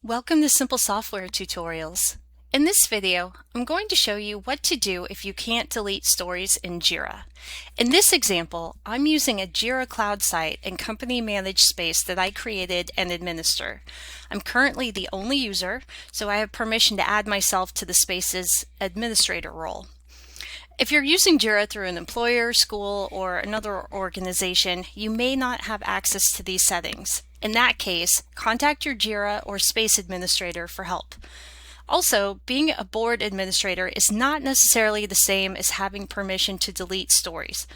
Welcome to Simple Software Tutorials. In this video, I'm going to show you what to do if you can't delete stories in Jira. In this example, I'm using a Jira Cloud site and company managed space that I created and administer. I'm currently the only user, so I have permission to add myself to the space's administrator role. If you're using Jira through an employer, school, or another organization, you may not have access to these settings. In that case, contact your Jira or space administrator for help. Also, being a board administrator is not necessarily the same as having permission to delete stories.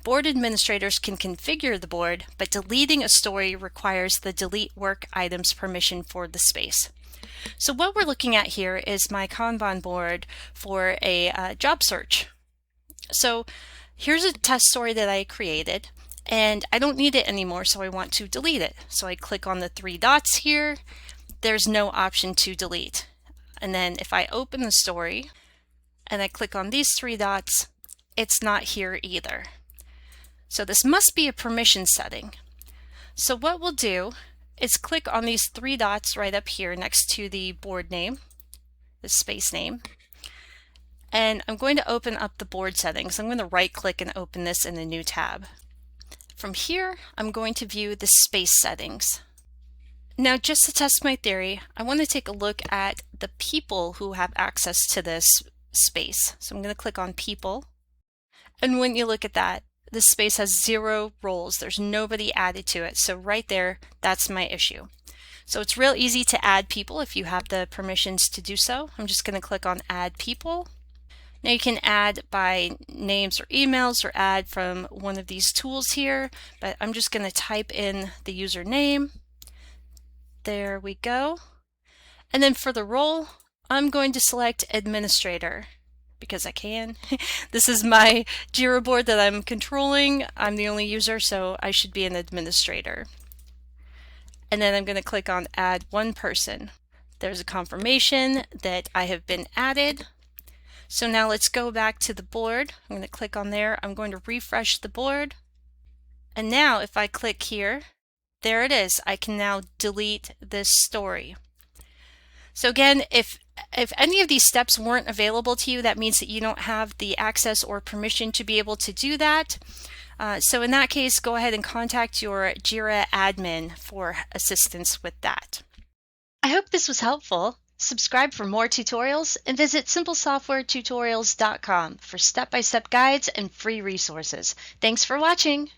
Board administrators can configure the board, but deleting a story requires the delete work items permission for the space. So what we're looking at here is my Kanban board for a job search. So here's a test story that I created, and I don't need it anymore, so I want to delete it. So I click on the three dots here. There's no option to delete. And then if I open the story and I click on these three dots, it's not here either. So this must be a permission setting. So what we'll do is click on these three dots right up here next to the board name, the space name. And I'm going to open up the board settings. I'm going to right click and open this in a new tab. From here, I'm going to view the space settings. Now, just to test my theory, I want to take a look at the people who have access to this space. So I'm going to click on people. And when you look at that, this space has 0 roles. There's nobody added to it. So right there, that's my issue. So it's real easy to add people if you have the permissions to do so. I'm just going to click on Add People. Now you can add by names or emails or add from one of these tools here, but I'm just going to type in the username. There we go. And then for the role, I'm going to select administrator because I can. This is my Jira board that I'm controlling. I'm the only user, so I should be an administrator. And then I'm going to click on add one person. There's a confirmation that I have been added. So now let's go back to the board. I'm going to click on there. I'm going to refresh the board. And now if I click here, there it is. I can now delete this story. So again, if any of these steps weren't available to you, that means that you don't have the access or permission to be able to do that. So in that case, go ahead and contact your Jira admin for assistance with that. I hope this was helpful. Subscribe for more tutorials and visit simplesoftwaretutorials.com for step-by-step guides and free resources. Thanks for watching.